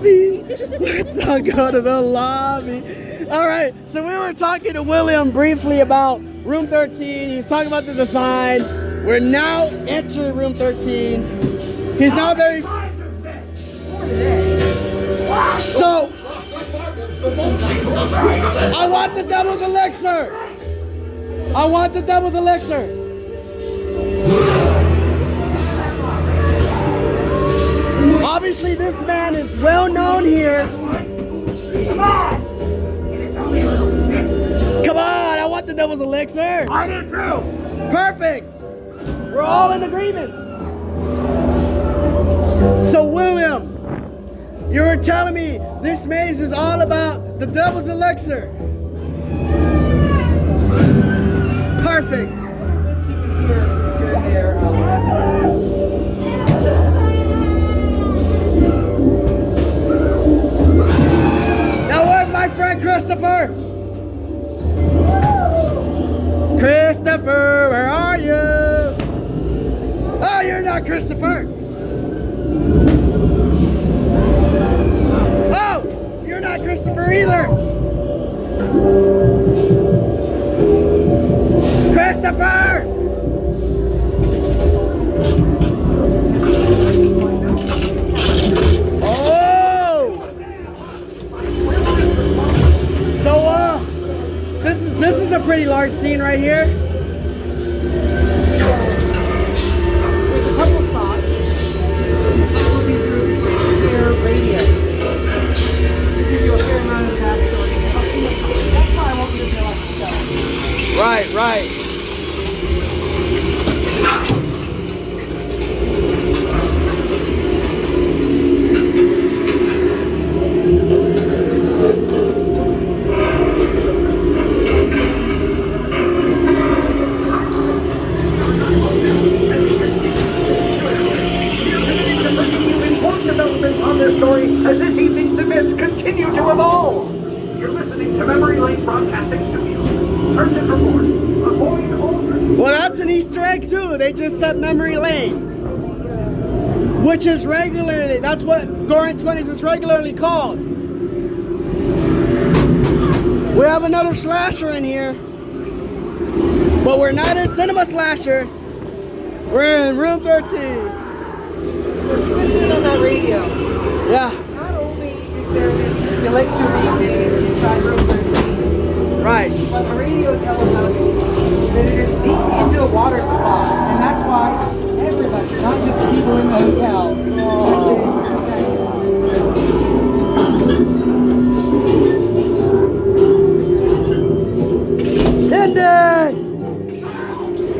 lobby. Let's all go to the lobby. All right, so we were talking to William briefly about room 13. He was talking about the design. We're now entering room 13. He's now very... So, I want the devil's elixir. I want the devil's elixir. Obviously, this man is well known here. Come on, I want the devil's elixir. I do too. Perfect. We're all in agreement. So, William, you were telling me this maze is all about the devil's elixir. Perfect. You can hear here and there. Now, where's my friend Christopher? Christopher, where are you? Oh, you're not Christopher. Oh, you're not Christopher either. Christopher! Oh! So, this is a pretty large scene right here. There's a couple spots. We'll be through their radios. This gives you a fair amount of backstory. That's why I want you to know what to sell. Right, right. On this story, as this evening's events continue to evolve. You're listening to Memory Lane Broadcasting Studios. Search and report. Avoid Aldrin. Well, that's an Easter egg too. They just said Memory Lane, which is regularly, that's what Goring 20s is regularly called. We have another slasher in here, but we're not in Cinema Slasher. We're in room 13. Listen on that radio. Yeah. Not only is there this elixir being made inside room 13, Right. but the radio tells us that it is deep into a water supply, and that's why everybody, not just people in the hotel, Ending!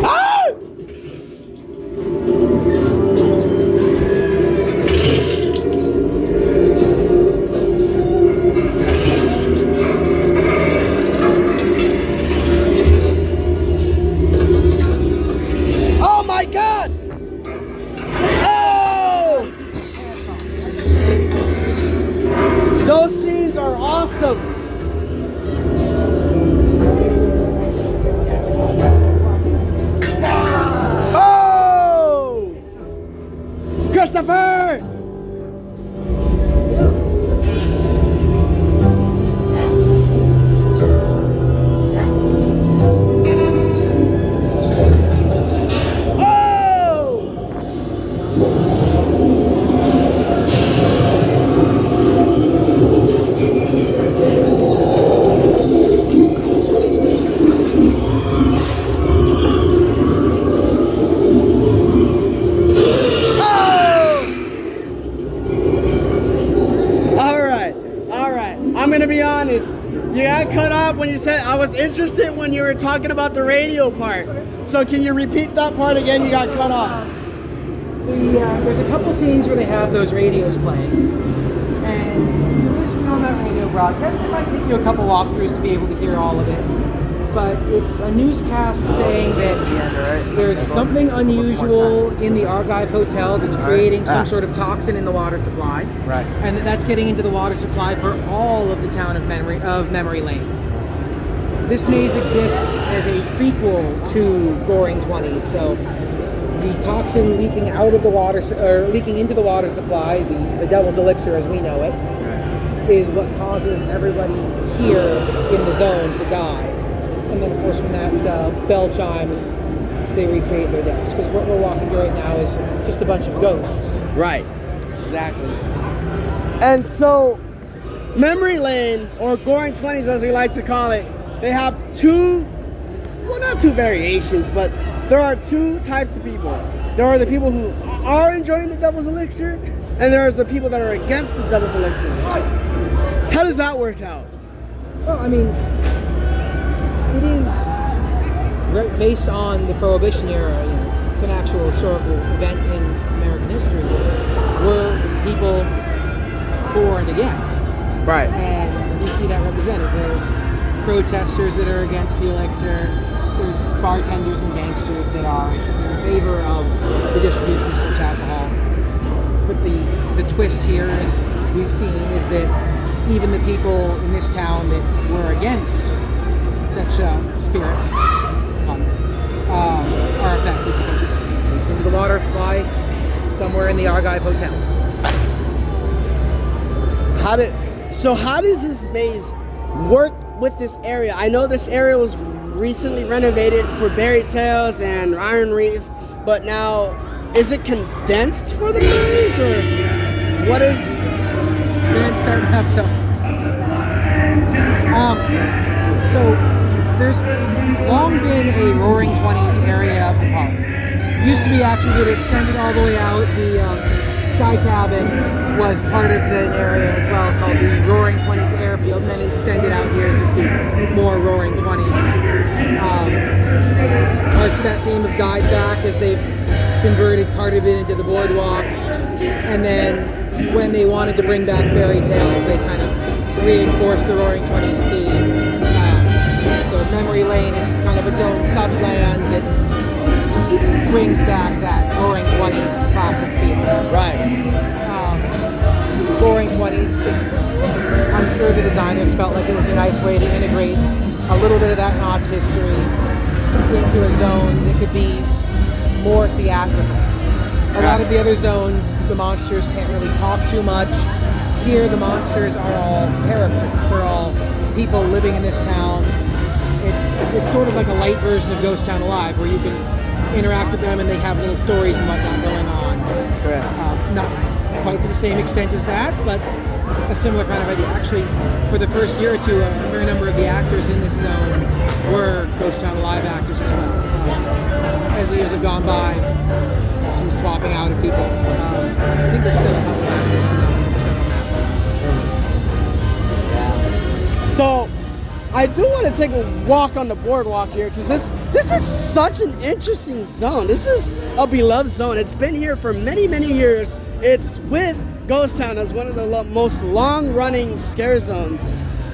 Ah! Oh my God! Oh! Those scenes are awesome. Oh! Christopher! I'm gonna be honest. You got cut off when you said I was interested when you were talking about the radio part. So can you repeat that part again? You got cut off. There's a couple scenes where they have those radios playing, and if you're listening on that radio broadcast, it might take you a couple walkthroughs to be able to hear all of it. But it's a newscast saying that there's something unusual in the Archive Hotel that's creating some sort of toxin in the water supply. Right. And that's getting into the water supply for all of the town of Memory Lane. This maze exists as a prequel to Goring 20s, so the toxin leaking out of the water, or leaking into the water supply, the devil's elixir as we know it, is what causes everybody here in the zone to die. And then, of course, when that bell chimes, they recreate their deaths. Because what we're walking through right now is just a bunch of ghosts. Right. Exactly. And so, Memory Lane, or Goring 20s as we like to call it, they have two, well, not two variations, but there are two types of people. There are the people who are enjoying the devil's elixir, and there's the people that are against the devil's elixir. How does that work out? Well, I mean, it is based on the Prohibition era. You know, it's an actual historical event in American history. Were people for and against? Right. And you see that represented. There's protesters that are against the elixir. There's bartenders and gangsters that are in favor of the distribution of such alcohol. But the twist here, as we've seen, is that even the people in this town that were against such spirits are affected because it leaked into the water supply somewhere in the Argive Hotel. How does this maze work with this area? I know this area was recently renovated for Berry Tales and Iron Reef, but now is it condensed for the maze, or what is? And starting up, so there's long been a Roaring 20s area of the park. It used to be actually that it extended all the way out. The Sky Cabin was part of the area as well, called the Roaring 20s Airfield, and then it extended out here to more Roaring 20s. Parts of that theme have died back as they've converted part of it into the boardwalk, and then when they wanted to bring back Berry Tales, they kind of reinforced the Roaring 20s theme. So Memory Lane is kind of its own subland that brings back that Roaring 20s classic feel. Right. Roaring 20s, just, I'm sure the designers felt like it was a nice way to integrate a little bit of that Knott's history into a zone that could be more theatrical. A lot of the other zones, the monsters can't really talk too much. Here, the monsters are all characters. They're all people living in this town. It's sort of like a light version of Ghost Town Alive, where you can interact with them and they have little stories and whatnot going on. Correct. Not quite to the same extent as that, but a similar kind of idea. Actually, for the first year or two, a fair number of the actors in this zone were Ghost Town Alive actors as well. As the years have gone by, some swapping out of people. I think there's still a couple actors on So, I do want to take a walk on the boardwalk here, because this is such an interesting zone. This is a beloved zone. It's been here for many, many years. It's with Ghost Town as one of the most long-running scare zones.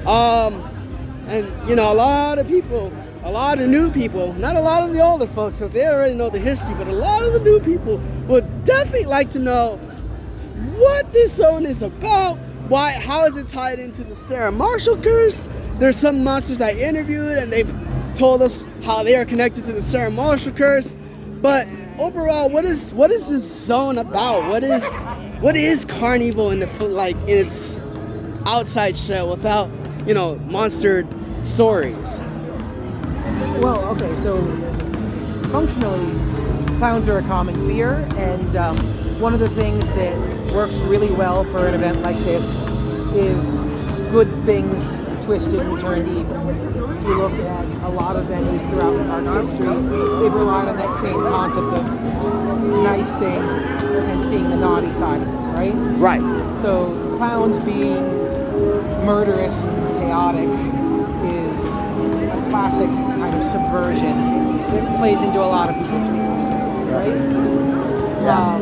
And, you know, a lot of people, a lot of new people, not a lot of the older folks, because they already know the history, but a lot of the new people would definitely like to know what this zone is about. Why? How is it tied into the Sarah Marshall curse? There's some monsters I interviewed, and they've told us how they are connected to the Sarah Marshall curse. But overall, what is this zone about? What is Carnival in its outside shell without, you know, monster stories? Well, okay, so functionally, clowns are a common fear, and one of the things that works really well for an event like this is good things twisted and turned evil. If you look at a lot of venues throughout the park's history, they've relied on that same concept of nice things and seeing the naughty side of them, right? Right. So clowns being murderous and chaotic is a classic kind of subversion that plays into a lot of people's fears, right? Yeah.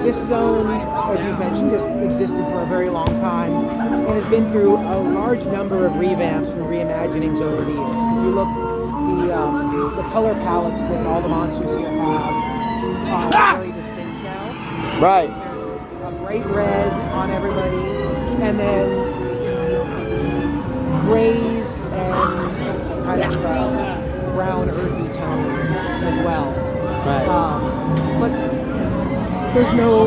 This zone, as you've mentioned, just existed for a very long time and has been through a large number of revamps and reimaginings over the years. If you look, the color palettes that all the monsters here have are very distinct now. Right. There's a bright red on everybody, and then grays and kind of brown earthy tones as well. Right. But there's no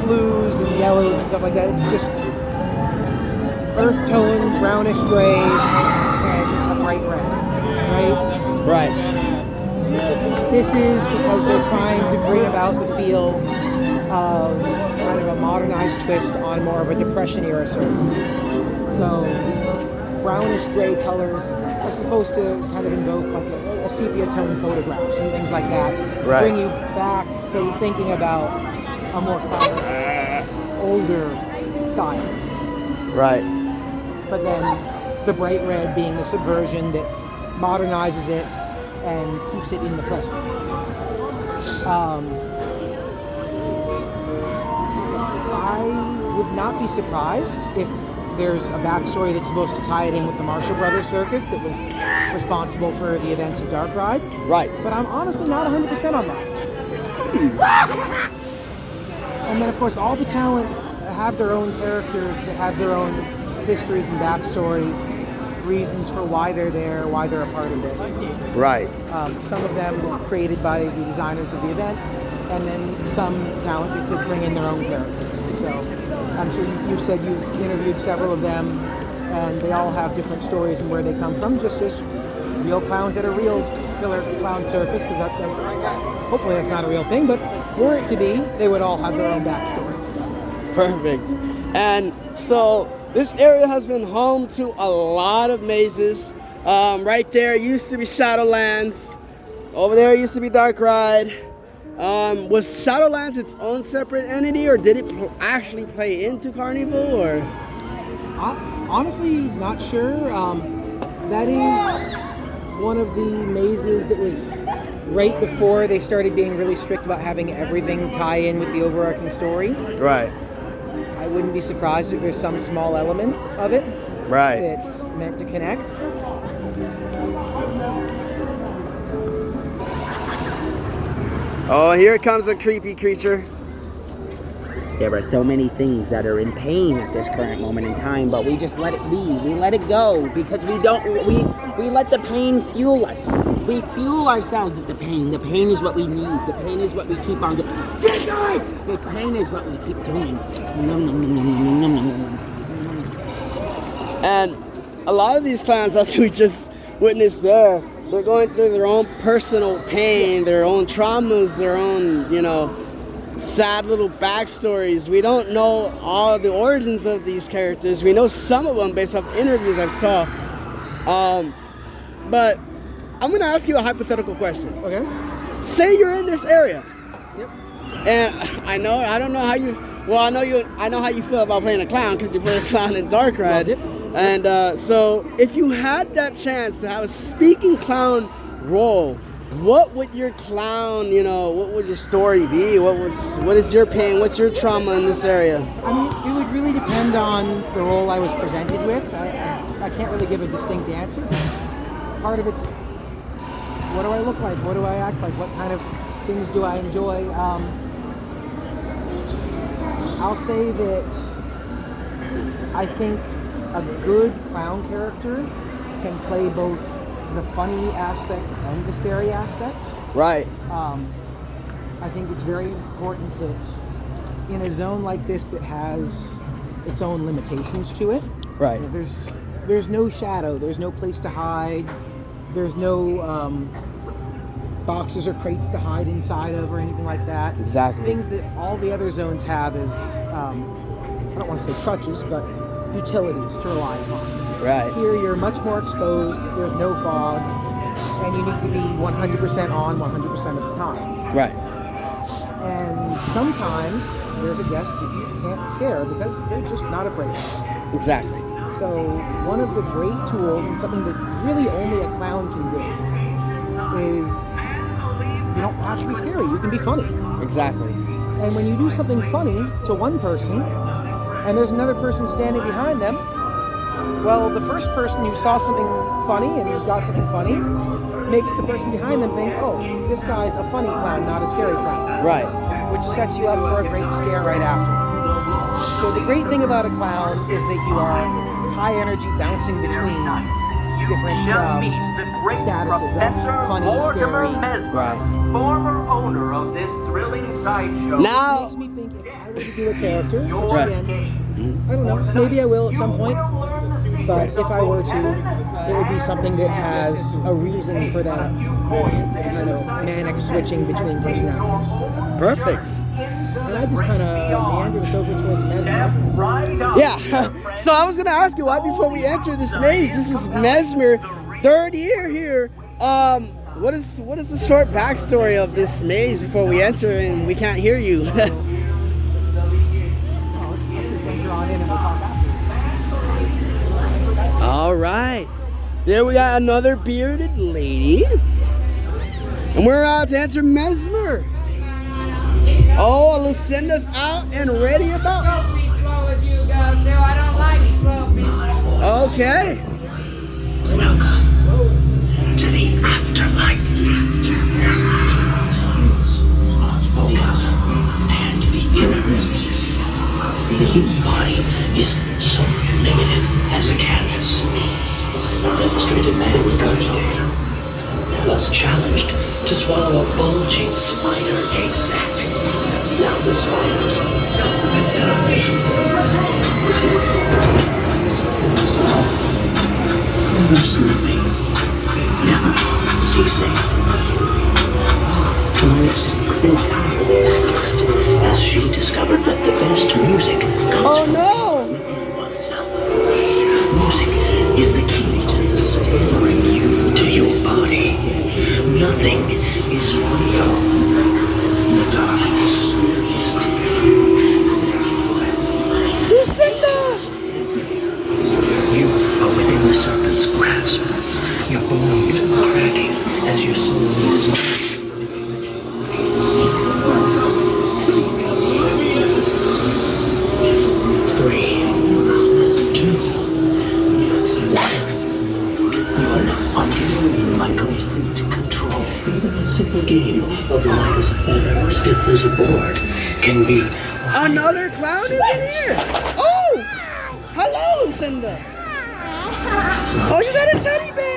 blues and yellows and stuff like that. It's just earth tone, brownish grays, and a bright red, right? Right. This is because they're trying to bring about the feel of kind of a modernized twist on more of a Depression era surface. So brownish gray colors are supposed to kind of invoke like a sepia tone photographs and things like that. Right. Bring you back to thinking about a more classic, older style. Right. But then the bright red being the subversion that modernizes it and keeps it in the present. I would not be surprised if there's a backstory that's supposed to tie it in with the Marshall Brothers Circus that was responsible for the events of Dark Ride. Right. But I'm honestly not 100% on that. And then, of course, all the talent have their own characters that have their own histories and backstories, reasons for why they're there, why they're a part of this. Right. Some of them were created by the designers of the event, and then some talent get to bring in their own characters. So I'm sure you've said you've interviewed several of them, and they all have different stories and where they come from, just as real clowns at a real killer clown circus, because hopefully that's not a real thing, but were it to be, they would all have their own backstories. Perfect. And so this area has been home to a lot of mazes. Right there used to be Shadowlands. Over there used to be Dark Ride. Was Shadowlands its own separate entity, or did it actually play into Carnival? Or honestly, not sure. That is one of the mazes that was right before they started being really strict about having everything tie in with the overarching story. Right. I wouldn't be surprised if there's some small element of it Right. that's meant to connect. Oh, here comes a creepy creature. There are so many things that are in pain at this current moment in time, but we just let it be. We let it go because we let the pain fuel us. We fuel ourselves with the pain. The pain is what we need. The pain is what we keep on doing. The pain is what we keep doing. And a lot of these clowns, as we just witnessed there, they're going through their own personal pain, their own traumas, their own, sad little backstories. We don't know all the origins of these characters. We know some of them based off interviews I've saw. But I'm gonna ask you a hypothetical question. Okay. Say you're in this area. Yep. And I know how you feel about playing a clown because you play a clown in Dark Ride. Yep. And so if you had that chance to have a speaking clown role, what would your clown, what would your story be? What is your pain? What's your trauma in this area? I mean, it would really depend on the role I was presented with. I can't really give a distinct answer. Part of it's, what do I look like? What do I act like? What kind of things do I enjoy? I'll say that I think a good clown character can play both the funny aspect and the scary aspect. Right. I think it's very important that in a zone like this that has its own limitations to it, Right. There's no shadow, there's no place to hide, there's no boxes or crates to hide inside of or anything like that. Exactly. Things that all the other zones have is, I don't want to say crutches, but utilities to rely upon. Right. Here you're much more exposed, there's no fog, and you need to be 100% on 100% of the time. Right. And sometimes there's a guest that you can't scare because they're just not afraid. Exactly. So one of the great tools, and something that really only a clown can do, is you don't have to be scary, you can be funny. Exactly. And when you do something funny to one person, and there's another person standing behind them, well, the first person who saw something funny and got something funny makes the person behind them think, oh, this guy's a funny clown, not a scary clown. Right. Which sets you up for a great scare right after. So the great thing about a clown is that you are high energy bouncing between different statuses of funny, scary. Right. Former corner of this thrilling sideshow. Now, Makes me think if I were to do a character, which Right. again, I don't know, maybe I will at some point, but if I were to, it would be something that has a reason for that kind of manic switching between personalities. perfect. And I just kind of meander us over towards Mesmer. Right up. Yeah. So I was gonna ask you why before we enter this maze. This is Mesmer, third year here. What is the short backstory of this maze before we enter and we can't hear you? Let's just get drawn in and we'll talk after. All right. There we got another bearded lady. And we're out to enter Mesmer. Oh, Lucinda's out and ready about. Okay. Welcome to the afterlife. And the inner. This body is so negative as a canvas. A demonstrated man regurgitator, thus challenged to swallow a bulging spider egg sac. Now the spiders never sleeping, never ceasing. Doris quit as she discovered that the best music comes Oh from no! oneself. Music is the key to the soul, delivering you to your body. Nothing is real. The darkness is Lucinda! You are within the serpent's grasp. Your bones are cracking as you slowly slide. 3, 2, 1. You are now under my complete control. Even a simple game of light as a feather, stiff as a board, can be. Another clown is in here! Oh! Hello, Lucinda! Oh, you got a teddy bear!